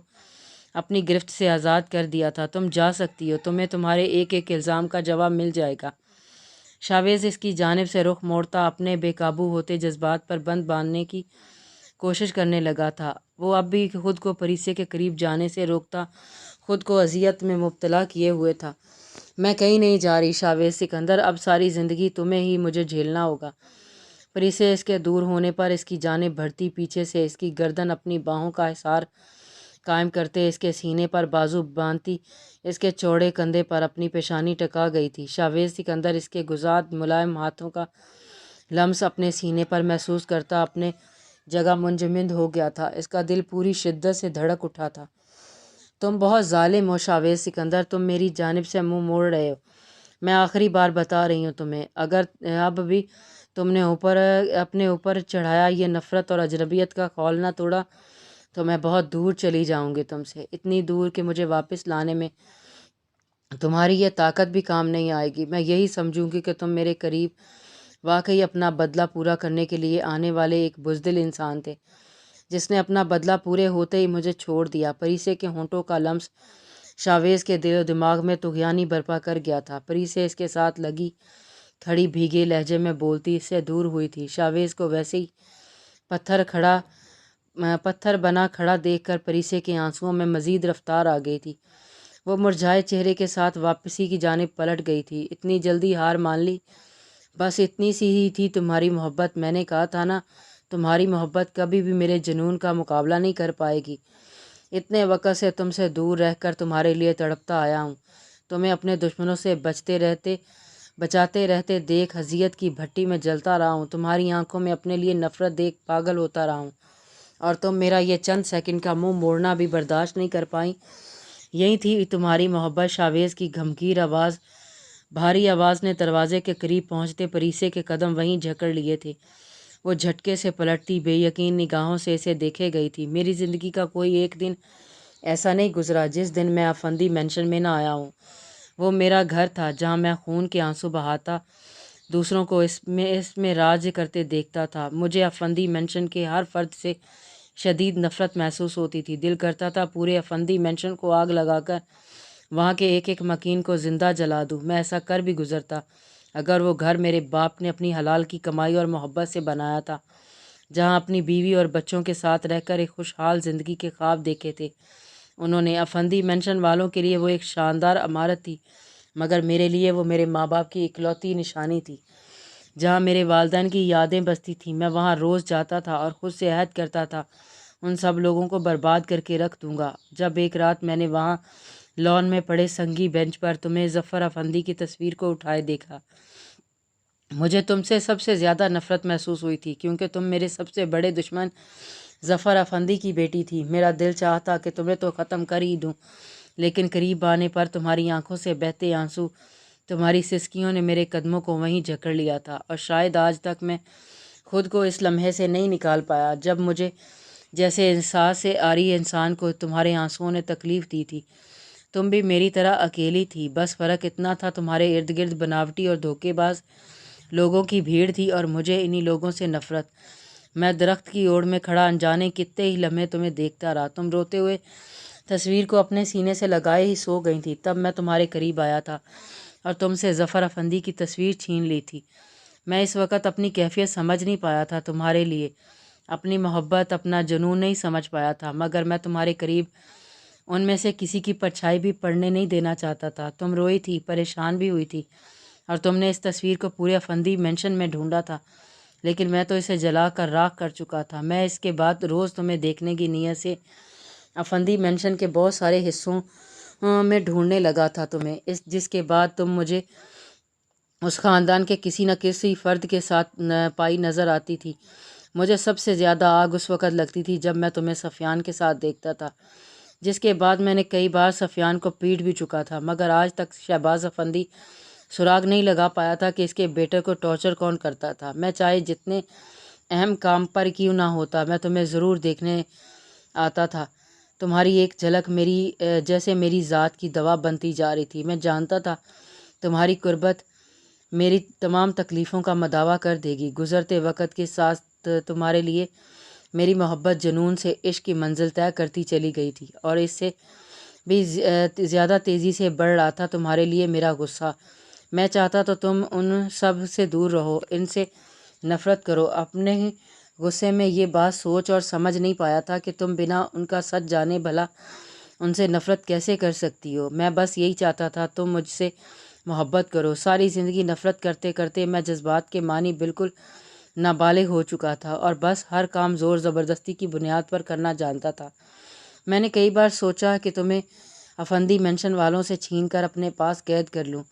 اپنی گرفت سے آزاد کر دیا تھا۔ تم جا سکتی ہو، تمہیں تمہارے ایک ایک الزام کا جواب مل جائے گا۔ شاویز اس کی جانب سے رخ موڑتا اپنے بے قابو ہوتے جذبات پر بند باندھنے کی کوشش کرنے لگا تھا۔ وہ اب بھی خود کو پریسے کے قریب جانے سے روکتا خود کو اذیت میں مبتلا کیے ہوئے تھا۔ میں کہیں نہیں جا رہی شاویز سکندر، اب ساری زندگی تمہیں ہی مجھے جھیلنا ہوگا۔ پریسے اس کے دور ہونے پر اس کی جانب بڑھتی، پیچھے سے اس کی گردن اپنی باہوں کا حصار قائم کرتے اس کے سینے پر بازو باندھتی اس کے چوڑے کندھے پر اپنی پیشانی ٹکا گئی تھی۔ شاویز سکندر اس کے گزاد ملائم ہاتھوں کا لمس اپنے سینے پر محسوس کرتا اپنے جگہ منجمد ہو گیا تھا۔ اس کا دل پوری شدت سے دھڑک اٹھا تھا۔ تم بہت ظالم ہو شاویز سکندر، تم میری جانب سے منہ موڑ رہے ہو۔ میں آخری بار بتا رہی ہوں تمہیں، اگر اب بھی تم نے اپنے اوپر چڑھایا یہ نفرت اور اجنبیت کا خول نہ توڑا تو میں بہت دور چلی جاؤں گی تم سے، اتنی دور کہ مجھے واپس لانے میں تمہاری یہ طاقت بھی کام نہیں آئے گی۔ میں یہی سمجھوں گی کہ تم میرے قریب واقعی اپنا بدلہ پورا کرنے کے لیے آنے والے ایک بزدل انسان تھے، جس نے اپنا بدلہ پورے ہوتے ہی مجھے چھوڑ دیا۔ پریسے کے ہونٹوں کا لمس شاویز کے دل و دماغ میں طغیانی برپا کر گیا تھا۔ پریسے اس کے ساتھ لگی کھڑی بھیگے لہجے میں بولتی اس سے دور ہوئی تھی۔ شاویز کو ویسے ہی پتھر بنا کھڑا دیکھ کر پریسے کے آنسوؤں میں مزید رفتار آ گئی تھی۔ وہ مرجھائے چہرے کے ساتھ واپسی کی جانب پلٹ گئی تھی۔ اتنی جلدی ہار مان لی؟ بس اتنی سی ہی تھی تمہاری محبت، میں نے کہا تھا نا، تمہاری محبت کبھی بھی میرے جنون کا مقابلہ نہیں کر پائے گی۔ اتنے وقت سے تم سے دور رہ کر تمہارے لیے تڑپتا آیا ہوں، تمہیں اپنے دشمنوں سے بچاتے رہتے دیکھ اذیت کی بھٹی میں جلتا رہا ہوں، تمہاری آنکھوں میں اپنے لیے نفرت دیکھ پاگل ہوتا رہا ہوں، اور تم میرا یہ چند سیکنڈ کا منہ موڑنا بھی برداشت نہیں کر پائیں۔ یہی تھی تمہاری محبت۔ شاویز کی گھمگیر بھاری آواز نے دروازے کے قریب پہنچتے پریسے کے قدم وہیں جکڑ لیے تھے۔ وہ جھٹکے سے پلٹتی بے یقین نگاہوں سے اسے دیکھے گئی تھی۔ میری زندگی کا کوئی ایک دن ایسا نہیں گزرا جس دن میں افندی مینشن میں نہ آیا ہوں۔ وہ میرا گھر تھا جہاں میں خون کے آنسو بہاتا دوسروں کو اس میں راج کرتے دیکھتا تھا۔ مجھے افندی مینشن کے ہر فرد سے شدید نفرت محسوس ہوتی تھی۔ دل کرتا تھا پورے افندی مینشن کو آگ لگا کر وہاں کے ایک ایک مکین کو زندہ جلا دوں۔ میں ایسا کر بھی گزرتا اگر وہ گھر میرے باپ نے اپنی حلال کی کمائی اور محبت سے بنایا تھا، جہاں اپنی بیوی اور بچوں کے ساتھ رہ کر ایک خوشحال زندگی کے خواب دیکھے تھے انہوں نے۔ افندی مینشن والوں کے لیے وہ ایک شاندار عمارت تھی، مگر میرے لیے وہ میرے ماں باپ کی اکلوتی نشانی تھی۔ جہاں میرے والدین کی یادیں بستی تھیں، میں وہاں روز جاتا تھا اور خود سے عہد کرتا تھا ان سب لوگوں کو برباد کر کے رکھ دوں گا۔ جب ایک رات میں نے وہاں لان میں پڑے سنگی بینچ پر تمہیں ظفر افندی کی تصویر کو اٹھائے دیکھا، مجھے تم سے سب سے زیادہ نفرت محسوس ہوئی تھی، کیونکہ تم میرے سب سے بڑے دشمن ظفر افندی کی بیٹی تھی۔ میرا دل چاہتا کہ تمہیں تو ختم کر ہی دوں، لیکن قریب آنے پر تمہاری آنکھوں سے بہتے آنسو، تمہاری سسکیوں نے میرے قدموں کو وہیں جکڑ لیا تھا، اور شاید آج تک میں خود کو اس لمحے سے نہیں نکال پایا جب مجھے جیسے احساس سے عاری انسان کو تمہارے آنسوؤں نے تکلیف دی تھی۔ تم بھی میری طرح اکیلی تھی، بس فرق اتنا تھا تمہارے ارد گرد بناوٹی اور دھوکے باز لوگوں کی بھیڑ تھی اور مجھے انہی لوگوں سے نفرت۔ میں درخت کی اوڑ میں کھڑا انجانے کتنے ہی لمحے تمہیں دیکھتا رہا، تم روتے ہوئے تصویر کو اپنے سینے سے لگائے ہی سو گئی تھی، تب میں تمہارے قریب آیا تھا اور تم سے ظفر افندی کی تصویر چھین لی تھی۔ میں اس وقت اپنی کیفیت سمجھ نہیں پایا تھا، تمہارے لیے اپنی محبت، اپنا جنون نہیں سمجھ پایا تھا، مگر میں تمہارے قریب ان میں سے کسی کی پرچھائی بھی پڑنے نہیں دینا چاہتا تھا۔ تم روئی تھی، پریشان بھی ہوئی تھی، اور تم نے اس تصویر کو پورے افندی مینشن میں ڈھونڈا تھا، لیکن میں تو اسے جلا کر راکھ کر چکا تھا۔ میں اس کے بعد روز تمہیں دیکھنے کی نیت سے افندی مینشن کے بہت سارے حصوں میں ڈھونڈنے لگا تھا تمہیں، جس کے بعد تم مجھے اس خاندان کے کسی نہ کسی فرد کے ساتھ پائی نظر آتی تھی۔ مجھے سب سے زیادہ آگ اس وقت لگتی تھی جب میں تمہیں سفیان کے ساتھ دیکھتا تھا، جس کے بعد میں نے کئی بار سفیان کو پیٹ بھی چکا تھا، مگر آج تک شہباز افندی سراغ نہیں لگا پایا تھا کہ اس کے بیٹے کو ٹارچر کون کرتا تھا۔ میں چاہے جتنے اہم کام پر کیوں نہ ہوتا، میں تمہیں ضرور دیکھنے آتا تھا۔ تمہاری ایک جھلک میری جیسے میری ذات کی دوا بنتی جا رہی تھی۔ میں جانتا تھا تمہاری قربت میری تمام تکلیفوں کا مداوا کر دے گی۔ گزرتے وقت کے ساتھ تمہارے لیے میری محبت جنون سے عشق کی منزل طے کرتی چلی گئی تھی، اور اس سے بھی زیادہ تیزی سے بڑھ رہا تھا تمہارے لیے میرا غصہ۔ میں چاہتا تو تم ان سب سے دور رہو، ان سے نفرت کرو۔ اپنے غصے میں یہ بات سوچ اور سمجھ نہیں پایا تھا کہ تم بنا ان کا سچ جانے بھلا ان سے نفرت کیسے کر سکتی ہو۔ میں بس یہی چاہتا تھا تم مجھ سے محبت کرو۔ ساری زندگی نفرت کرتے کرتے میں جذبات کے معنی بالکل نابالغ ہو چکا تھا، اور بس ہر کام زور زبردستی کی بنیاد پر کرنا جانتا تھا۔ میں نے کئی بار سوچا کہ تمہیں افندی مینشن والوں سے چھین کر اپنے پاس قید کر لوں۔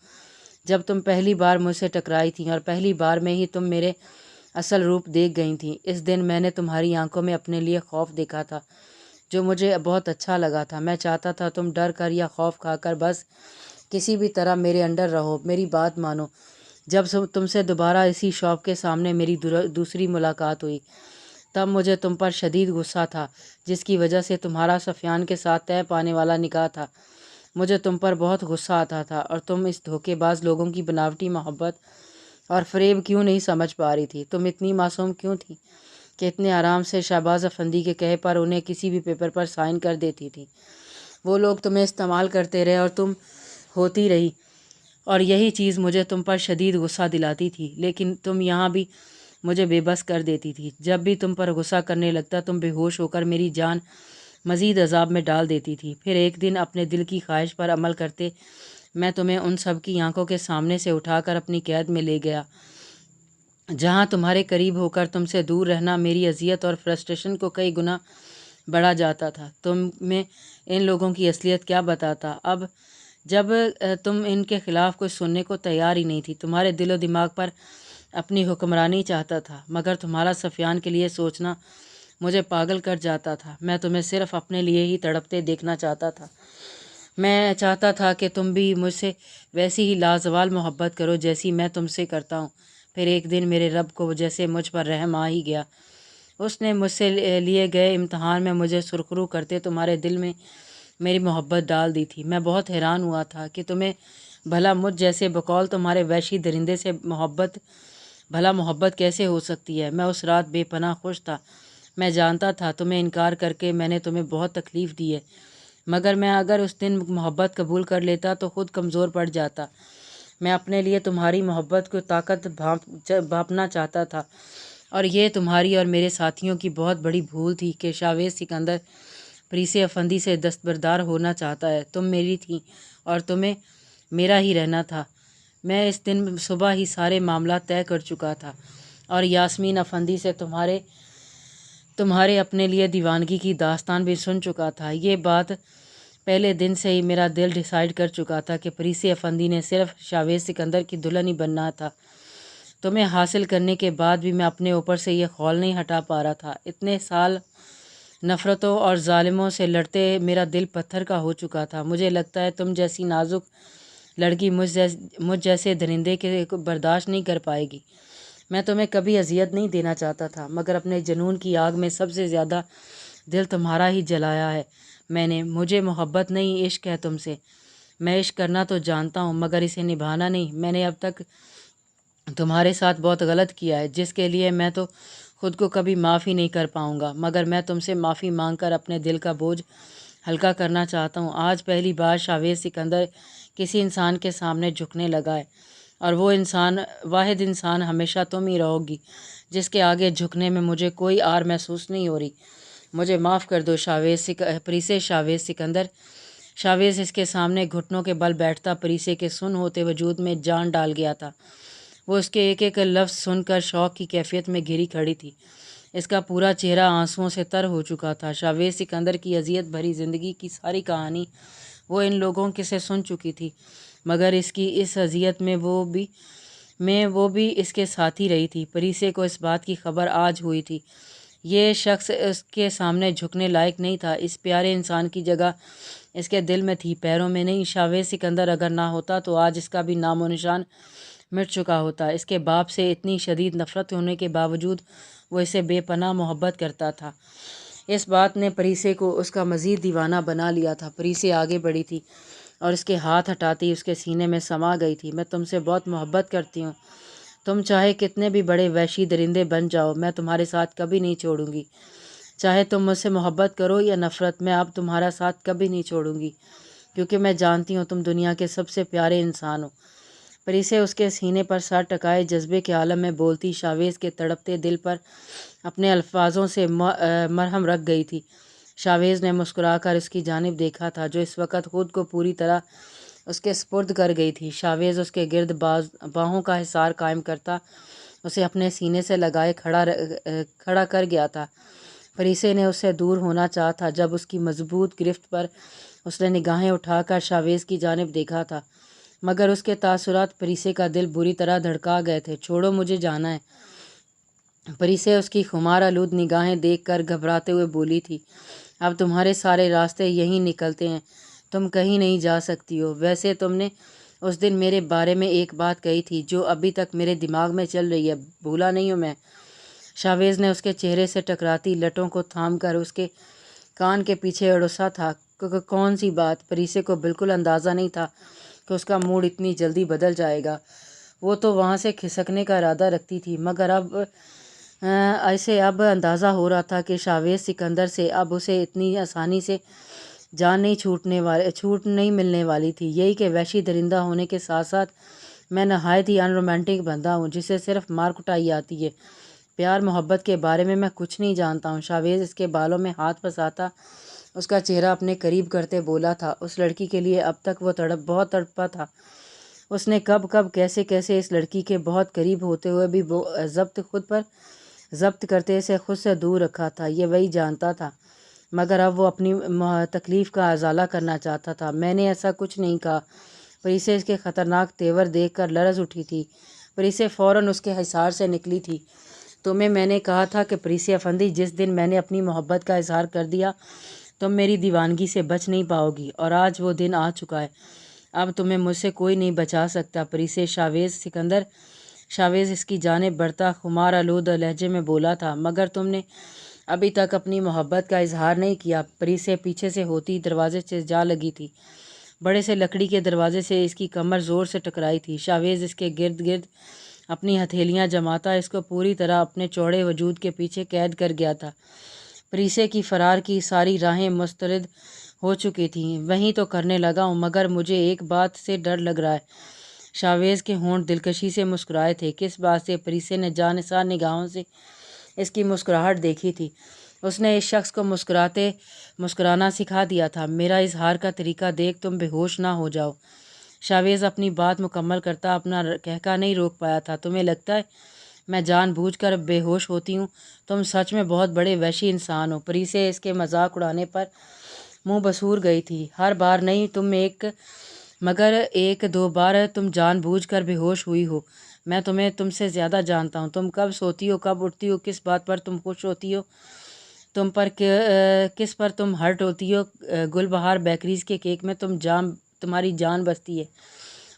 جب تم پہلی بار مجھ سے ٹکرائی تھیں اور پہلی بار میں ہی تم میرے اصل روپ دیکھ گئی تھیں، اس دن میں نے تمہاری آنکھوں میں اپنے لیے خوف دیکھا تھا، جو مجھے بہت اچھا لگا تھا۔ میں چاہتا تھا تم ڈر کر یا خوف کھا کر بس کسی بھی طرح میرے انڈر رہو، میری بات مانو۔ جب تم سے دوبارہ اسی شاپ کے سامنے میری دوسری ملاقات ہوئی، تب مجھے تم پر شدید غصہ تھا، جس کی وجہ سے تمہارا سفیان کے ساتھ طے پانے والا نکاح تھا۔ مجھے تم پر بہت غصہ آتا تھا، اور تم اس دھوکے باز لوگوں کی بناوٹی محبت اور فریب کیوں نہیں سمجھ پا رہی تھی۔ تم اتنی معصوم کیوں تھی کہ اتنے آرام سے شہباز افندی کے کہے پر انہیں کسی بھی پیپر پر سائن کر دیتی تھی۔ وہ لوگ تمہیں استعمال کرتے رہے اور تم ہوتی رہی، اور یہی چیز مجھے تم پر شدید غصہ دلاتی تھی، لیکن تم یہاں بھی مجھے بے بس کر دیتی تھی۔ جب بھی تم پر غصہ کرنے لگتا، تم بے ہوش ہو کر میری جان مزید عذاب میں ڈال دیتی تھی۔ پھر ایک دن اپنے دل کی خواہش پر عمل کرتے میں تمہیں ان سب کی آنکھوں کے سامنے سے اٹھا کر اپنی قید میں لے گیا، جہاں تمہارے قریب ہو کر تم سے دور رہنا میری اذیت اور فرسٹریشن کو کئی گنا بڑھا جاتا تھا۔ تمہیں ان لوگوں کی اصلیت کیا بتاتا اب جب تم ان کے خلاف کچھ سننے کو تیار ہی نہیں تھی۔ تمہارے دل و دماغ پر اپنی حکمرانی چاہتا تھا، مگر تمہارا سفیان کے لیے سوچنا مجھے پاگل کر جاتا تھا۔ میں تمہیں صرف اپنے لیے ہی تڑپتے دیکھنا چاہتا تھا۔ میں چاہتا تھا کہ تم بھی مجھ سے ویسی ہی لازوال محبت کرو جیسی میں تم سے کرتا ہوں۔ پھر ایک دن میرے رب کو جیسے مجھ پر رحم آ ہی گیا۔ اس نے مجھ سے لیے گئے امتحان میں مجھے سرخرو کرتے تمہارے دل میں میری محبت ڈال دی تھی۔ میں بہت حیران ہوا تھا کہ تمہیں بھلا مجھ جیسے بقول تمہارے وحشی درندے سے محبت کیسے ہو سکتی ہے۔ میں اس رات بے پناہ خوش تھا۔ میں جانتا تھا تمہیں انکار کر کے میں نے تمہیں بہت تکلیف دی ہے، مگر میں اگر اس دن محبت قبول کر لیتا تو خود کمزور پڑ جاتا۔ میں اپنے لیے تمہاری محبت کو طاقت بھانپنا چاہتا تھا، اور یہ تمہاری اور میرے ساتھیوں کی بہت بڑی بھول تھی کہ شاویز سکندر پریس افندی سے دستبردار ہونا چاہتا ہے۔ تم میری تھی اور تمہیں میرا ہی رہنا تھا۔ میں اس دن صبح ہی سارے معاملات طے کر چکا تھا اور یاسمین افندی سے تمہارے اپنے لیے دیوانگی کی داستان بھی سن چکا تھا۔ یہ بات پہلے دن سے ہی میرا دل ڈیسائیڈ کر چکا تھا کہ پریسی افندی نے صرف شاویز سکندر کی دلہن ہی بننا تھا۔ تمہیں حاصل کرنے کے بعد بھی میں اپنے اوپر سے یہ خول نہیں ہٹا پا رہا تھا۔ اتنے سال نفرتوں اور ظالموں سے لڑتے میرا دل پتھر کا ہو چکا تھا۔ مجھے لگتا ہے تم جیسی نازک لڑکی مجھ جیسے درندے کے برداشت نہیں کر پائے گی۔ میں تمہیں کبھی اذیت نہیں دینا چاہتا تھا، مگر اپنے جنون کی آگ میں سب سے زیادہ دل تمہارا ہی جلایا ہے میں نے۔ مجھے محبت نہیں، عشق ہے تم سے۔ میں عشق کرنا تو جانتا ہوں، مگر اسے نبھانا نہیں۔ میں نے اب تک تمہارے ساتھ بہت غلط کیا ہے، جس کے لیے میں تو خود کو کبھی معاف ہی نہیں کر پاؤں گا، مگر میں تم سے معافی مانگ کر اپنے دل کا بوجھ ہلکا کرنا چاہتا ہوں۔ آج پہلی بار شاویز سکندر کسی انسان کے سامنے جھکنے لگا ہے، اور وہ واحد انسان ہمیشہ تم ہی رہو گی جس کے آگے جھکنے میں مجھے کوئی آر محسوس نہیں ہو رہی۔ مجھے معاف کر دو پریسے شاویز سکندر۔ شاویز اس کے سامنے گھٹنوں کے بل بیٹھتا پریسے کے سن ہوتے وجود میں جان ڈال گیا تھا۔ وہ اس کے ایک ایک لفظ سن کر شوق کی کیفیت میں گھری کھڑی تھی۔ اس کا پورا چہرہ آنسوؤں سے تر ہو چکا تھا۔ شاویز سکندر کی اذیت بھری زندگی کی ساری کہانی وہ ان لوگوں سے سن چکی تھی، مگر اس اذیت میں وہ بھی اس کے ساتھ ہی رہی تھی۔ پریسے کو اس بات کی خبر آج ہوئی تھی۔ یہ شخص اس کے سامنے جھکنے لائق نہیں تھا۔ اس پیارے انسان کی جگہ اس کے دل میں تھی، پیروں میں نہیں۔ شاویز سکندر اگر نہ ہوتا تو آج اس کا بھی نام و نشان مٹ چکا ہوتا۔ اس کے باپ سے اتنی شدید نفرت ہونے کے باوجود وہ اسے بے پناہ محبت کرتا تھا۔ اس بات نے پریسے کو اس کا مزید دیوانہ بنا لیا تھا۔ پریسے آگے بڑھی تھی اور اس کے ہاتھ ہٹاتی اس کے سینے میں سما گئی تھی۔ میں تم سے بہت محبت کرتی ہوں۔ تم چاہے کتنے بھی بڑے وحشی درندے بن جاؤ، میں تمہارے ساتھ کبھی نہیں چھوڑوں گی۔ چاہے تم مجھ سے محبت کرو یا نفرت، میں اب تمہارا ساتھ کبھی نہیں چھوڑوں گی، کیونکہ میں جانتی ہوں تم دنیا کے سب سے پیارے انسان ہو۔ پریسے اس کے سینے پر سر ٹکائے جذبے کے عالم میں بولتی شاویز کے تڑپتے دل پر اپنے الفاظوں سے مرہم رکھ گئی تھی۔ شاویز نے مسکرا کر اس کی جانب دیکھا تھا، جو اس وقت خود کو پوری طرح اس کے سپرد کر گئی تھی۔ شاویز اس کے گرد باہوں کا حصار قائم کرتا اسے اپنے سینے سے لگائے کھڑا کر گیا تھا۔ پریسے نے اس سے دور ہونا چاہا تھا، جب اس کی مضبوط گرفت پر اس نے نگاہیں اٹھا کر شاویز کی جانب دیکھا تھا، مگر اس کے تاثرات پریسے کا دل بری طرح دھڑکا گئے تھے۔ چھوڑو، مجھے جانا ہے۔ پریسے اس کی خمار آلود نگاہیں دیکھ کر گھبراتے ہوئے بولی تھی، اب تمہارے سارے راستے یہیں نکلتے ہیں، تم کہیں نہیں جا سکتی ہو۔ ویسے تم نے اس دن میرے بارے میں ایک بات کہی تھی جو ابھی تک میرے دماغ میں چل رہی ہے، بھولا نہیں ہوں میں۔ شاویز نے اس کے چہرے سے ٹکراتی لٹوں کو تھام کر اس کے کان کے پیچھے اڑوسا تھا۔ کون سی بات؟ پریسے کو بالکل اندازہ نہیں تھا کہ اس کا موڈ اتنی جلدی بدل جائے گا۔ وہ تو وہاں سے کھسکنے کا ارادہ رکھتی تھی، مگر اب اندازہ ہو رہا تھا کہ شاویز سکندر سے اب اسے اتنی آسانی سے جان چھوٹ نہیں ملنے والی تھی۔ یہی کہ وحشی درندہ ہونے کے ساتھ ساتھ میں نہایت ہی ان رومانٹک بندہ ہوں، جسے صرف مار کٹائی آتی ہے۔ پیار محبت کے بارے میں کچھ نہیں جانتا ہوں۔ شاویز اس کے بالوں میں ہاتھ پھنساتا اس کا چہرہ اپنے قریب کرتے بولا تھا۔ اس لڑکی کے لیے اب تک وہ بہت تڑپا تھا۔ اس نے کب کیسے اس لڑکی کے بہت قریب ہوتے ہوئے بھی خود پر ضبط کرتے اسے خود سے دور رکھا تھا، یہ وہی جانتا تھا، مگر اب وہ اپنی تکلیف کا ازالہ کرنا چاہتا تھا۔ میں نے ایسا کچھ نہیں کہا۔ پریسے اس کے خطرناک تیور دیکھ کر لرز اٹھی تھی۔ پریسے فوراً اس کے حصار سے نکلی تھی۔ تمہیں میں نے کہا تھا کہ پریسے افندی، جس دن میں نے اپنی محبت کا اظہار کر دیا تم میری دیوانگی سے بچ نہیں پاؤ گی، اور آج وہ دن آ چکا ہے۔ اب تمہیں مجھ سے کوئی نہیں بچا سکتا۔ پریسے شاویز اس کی جانب بڑھتا خمار آلود لہجے میں بولا تھا، مگر تم نے ابھی تک اپنی محبت کا اظہار نہیں کیا۔ پریسے پیچھے سے ہوتی دروازے سے جا لگی تھی۔ بڑے سے لکڑی کے دروازے سے اس کی کمر زور سے ٹکرائی تھی۔ شاویز اس کے گرد اپنی ہتھیلیاں جماتا اس کو پوری طرح اپنے چوڑے وجود کے پیچھے قید کر گیا تھا۔ پریسے کی فرار کی ساری راہیں مسترد ہو چکی تھیں۔ وہیں تو کرنے لگا ہوں، مگر مجھے ایک بات سے ڈر لگ رہا ہے۔ شاویز کے ہونٹ دلکشی سے مسکرائے تھے۔ کس بات سے؟ پریسے نے جانثار نگاہوں سے اس کی مسکراہٹ دیکھی تھی۔ اس نے اس شخص کو مسکرانا سکھا دیا تھا۔ میرا اظہار کا طریقہ دیکھ تم بے ہوش نہ ہو جاؤ۔ شاویز اپنی بات مکمل کرتا اپنا کہکا نہیں روک پایا تھا۔ تمہیں لگتا ہے میں جان بوجھ کر بے ہوش ہوتی ہوں؟ تم سچ میں بہت بڑے وحشی انسان ہو۔ پریسے اس کے مذاق اڑانے پر منہ بسور گئی تھی۔ ہر بار نہیں مگر ایک دو بار تم جان بوجھ کر بے ہوش ہوئی ہو۔ میں تم سے زیادہ جانتا ہوں۔ تم کب سوتی ہو، کب اٹھتی ہو، کس بات پر تم خوش ہوتی ہو، کس پر تم ہرٹ ہوتی ہو۔ گل بہار بیکریز کے کیک میں تمہاری جان بستی ہے۔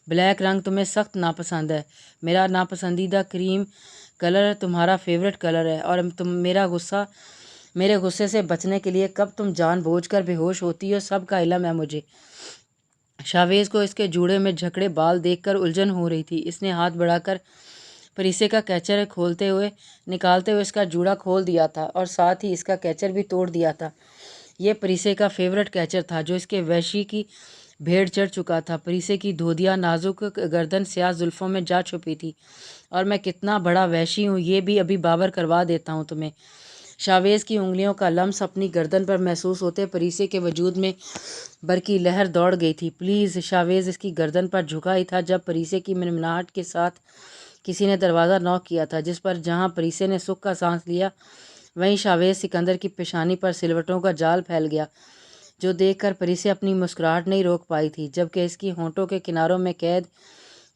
بلیک رنگ تمہیں سخت ناپسند ہے۔ میرا ناپسندیدہ کریم کلر تمہارا فیورٹ کلر ہے، اور میرے غصے سے بچنے کے لیے کب تم جان بوجھ کر بے ہوش ہوتی ہو، سب کا علم ہے مجھے۔ شاویز کو اس کے جوڑے میں جھکڑے بال دیکھ کر الجھن ہو رہی تھی۔ اس نے ہاتھ بڑھا کر پریسے کا کیچر نکالتے ہوئے اس کا جوڑا کھول دیا تھا، اور ساتھ ہی اس کا کیچر بھی توڑ دیا تھا۔ یہ پریسے کا فیورٹ کیچر تھا جو اس کے وحشی کی بھیڑ چڑھ چکا تھا۔ پریسے کی دھودیا نازک گردن سیاہ زلفوں میں جا چھپی تھی۔ اور میں کتنا بڑا وحشی ہوں یہ بھی ابھی بابر کروا دیتا ہوں تمہیں۔ شاویز کی انگلیوں کا لمس اپنی گردن پر محسوس ہوتے پریسے کے وجود میں برقی لہر دوڑ گئی تھی۔ پلیز۔ شاویز اس کی گردن پر جھکا ہی تھا جب پریسے کی منمناہٹ کے ساتھ کسی نے دروازہ نوک کیا تھا، جہاں پریسے نے سکھ کا سانس لیا وہیں شاویز سکندر کی پیشانی پر سلوٹوں کا جال پھیل گیا، جو دیکھ کر پریسے اپنی مسکراہٹ نہیں روک پائی تھی، جبکہ اس کی ہونٹوں کے کناروں میں قید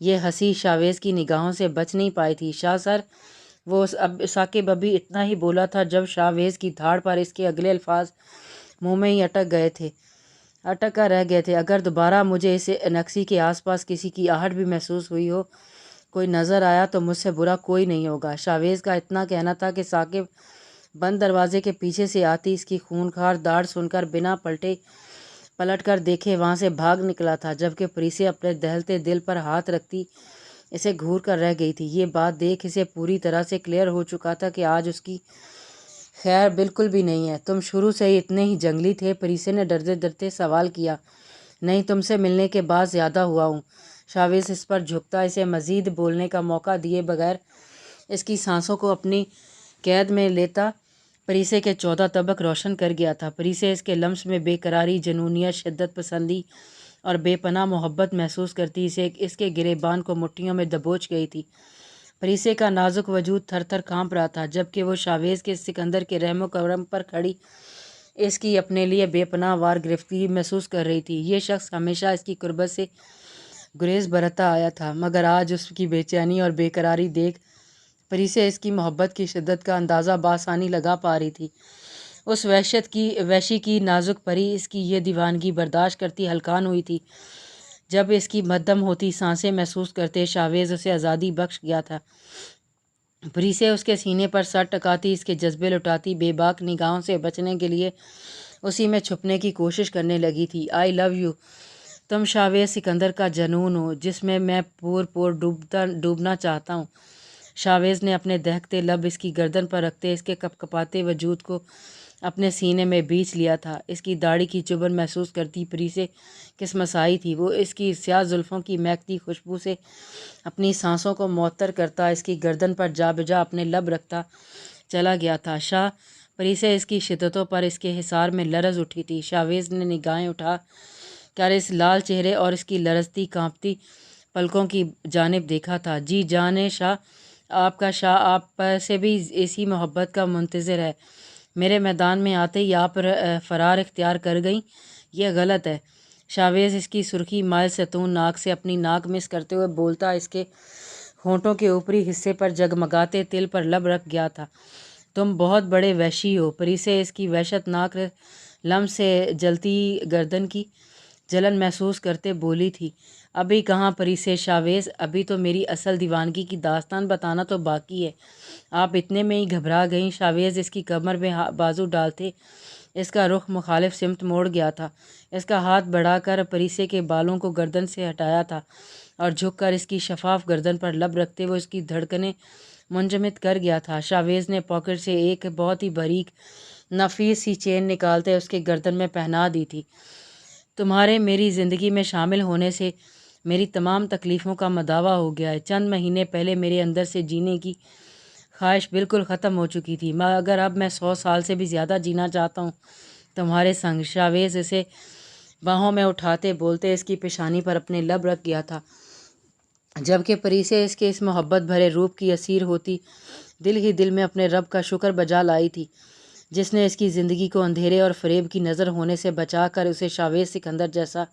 یہ ہنسی شاویز کی نگاہوں سے بچ نہیں پائی تھی۔ شاہ سر، وہ ثاقب ابھی اتنا ہی بولا تھا جب شاویز کی دھاڑ پر اس کے اگلے الفاظ منہ میں ہی اٹک کر رہ گئے تھے۔ اگر دوبارہ مجھے اس نکسی کے آس پاس کسی کی آہٹ بھی محسوس ہوئی ہو، کوئی نظر آیا، تو مجھ سے برا کوئی نہیں ہوگا۔ شاویز کا اتنا کہنا تھا کہ ثاقب بند دروازے کے پیچھے سے آتی اس کی خونخوار داڑھ سن کر بنا پلٹ کر دیکھے وہاں سے بھاگ نکلا تھا، جبکہ پریسے اپنے دہلتے دل پر ہاتھ رکھتی اسے گھور کر رہ گئی تھی۔ یہ بات دیکھ اسے پوری طرح سے کلیئر ہو چکا تھا کہ آج اس کی خیر بالکل بھی نہیں ہے۔ تم شروع سے ہی اتنے ہی جنگلی تھے؟ پریسے نے ڈرتے ڈرتے سوال کیا۔ نہیں، تم سے ملنے کے بعد زیادہ ہوا ہوں۔ شاویز اس پر جھکتا، اسے مزید بولنے کا موقع دیے بغیر اس کی سانسوں کو اپنی قید میں لیتا پریسے کے 14 طبق روشن کر گیا تھا۔ پریسے اس کے لمس میں بے قراری، جنونیت، شدت پسندی اور بے پناہ محبت محسوس کرتی اس کے گریبان کو مٹھیوں میں دبوچ گئی تھی۔ پریسے کا نازک وجود تھر تھر کانپ رہا تھا، جبکہ وہ شاویز کے سکندر کے رحم و کرم پر کھڑی اس کی اپنے لیے بے پناہ وار گرفتگی محسوس کر رہی تھی۔ یہ شخص ہمیشہ اس کی قربت سے گریز برتا آیا تھا، مگر آج اس کی بے چینی اور بے قراری دیکھ پریسے اس کی محبت کی شدت کا اندازہ بآسانی لگا پا رہی تھی۔ اس وحشی کی نازک پری اس کی یہ دیوانگی برداشت کرتی ہلکان ہوئی تھی۔ جب اس کی مدھم ہوتی سانسیں محسوس کرتے شاویز اسے آزادی بخش گیا تھا۔ پریسے اس کے سینے پر سر ٹکاتی اس کے جذبے لٹاتی بے باک نگاہوں سے بچنے کے لیے اسی میں چھپنے کی کوشش کرنے لگی تھی۔ آئی لو یو۔ تم شاویز سکندر کا جنون ہو جس میں پور ڈوبنا چاہتا ہوں۔ شاویز نے اپنے دہکتے لب اس کی گردن پر رکھتے اس کے کپکپاتے وجود کو اپنے سینے میں بیچ لیا تھا۔ اس کی داڑھی کی چبھن محسوس کرتی پریسے کسمسائی تھی۔ وہ اس کی سیاہ زلفوں کی مہکتی خوشبو سے اپنی سانسوں کو معطر کرتا اس کی گردن پر جا بجا اپنے لب رکھتا چلا گیا تھا۔ شاہ، پریسے اس کی شدتوں پر اس کے حصار میں لرز اٹھی تھی۔ شاویز نے نگاہیں اٹھا کر اس لال چہرے اور اس کی لرزتی کانپتی پلکوں کی جانب دیکھا تھا۔ جی جان شاہ، آپ سے بھی اسی محبت کا منتظر ہے۔ میرے میدان میں آتے ہی آپ فرار اختیار کر گئیں، یہ غلط ہے۔ شاویز اس کی سرخی مائل ستون ناک سے اپنی ناک مس کرتے ہوئے بولتا اس کے ہونٹوں کے اوپری حصے پر جگمگاتے تل پر لب رکھ گیا تھا۔ تم بہت بڑے وحشی ہو۔ پریسے اس کی وحشت ناک لمس سے جلتی گردن کی جلن محسوس کرتے بولی تھی۔ ابھی کہاں پریسے شاویز، ابھی تو میری اصل دیوانگی کی داستان بتانا تو باقی ہے۔ آپ اتنے میں ہی گھبرا گئیں۔ شاویز اس کی کمر میں بازو ڈالتے اس کا رخ مخالف سمت موڑ گیا تھا۔ اس کا ہاتھ بڑھا کر پریسے کے بالوں کو گردن سے ہٹایا تھا اور جھک کر اس کی شفاف گردن پر لب رکھتے وہ اس کی دھڑکنیں منجمد کر گیا تھا۔ شاویز نے پاکٹ سے ایک بہت ہی باریک نفیس سی چین نکالتے اس کے گردن میں پہنا دی تھی۔ تمہارے میری زندگی میں شامل ہونے سے میری تمام تکلیفوں کا مداوع ہو گیا ہے۔ چند مہینے پہلے میرے اندر سے جینے کی خواہش بالکل ختم ہو چکی تھی، مگر اب میں 100 سال سے بھی زیادہ جینا چاہتا ہوں تمہارے سنگ۔ شاویز اسے باہوں میں اٹھاتے بولتے اس کی پیشانی پر اپنے لب رکھ گیا تھا، جبکہ پری سے اس کے اس محبت بھرے روپ کی اسیر ہوتی دل ہی دل میں اپنے رب کا شکر بجا لائی تھی، جس نے اس کی زندگی کو اندھیرے اور فریب کی نظر ہونے سے بچا کر اسے شاویز سکندر جیسا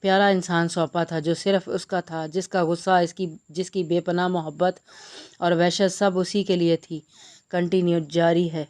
پیارا انسان سونپا تھا، جو صرف اس کا تھا، جس کا غصہ، جس کی بے پناہ محبت اور وحشت سب اسی کے لیے تھی۔ کنٹینیو جاری ہے۔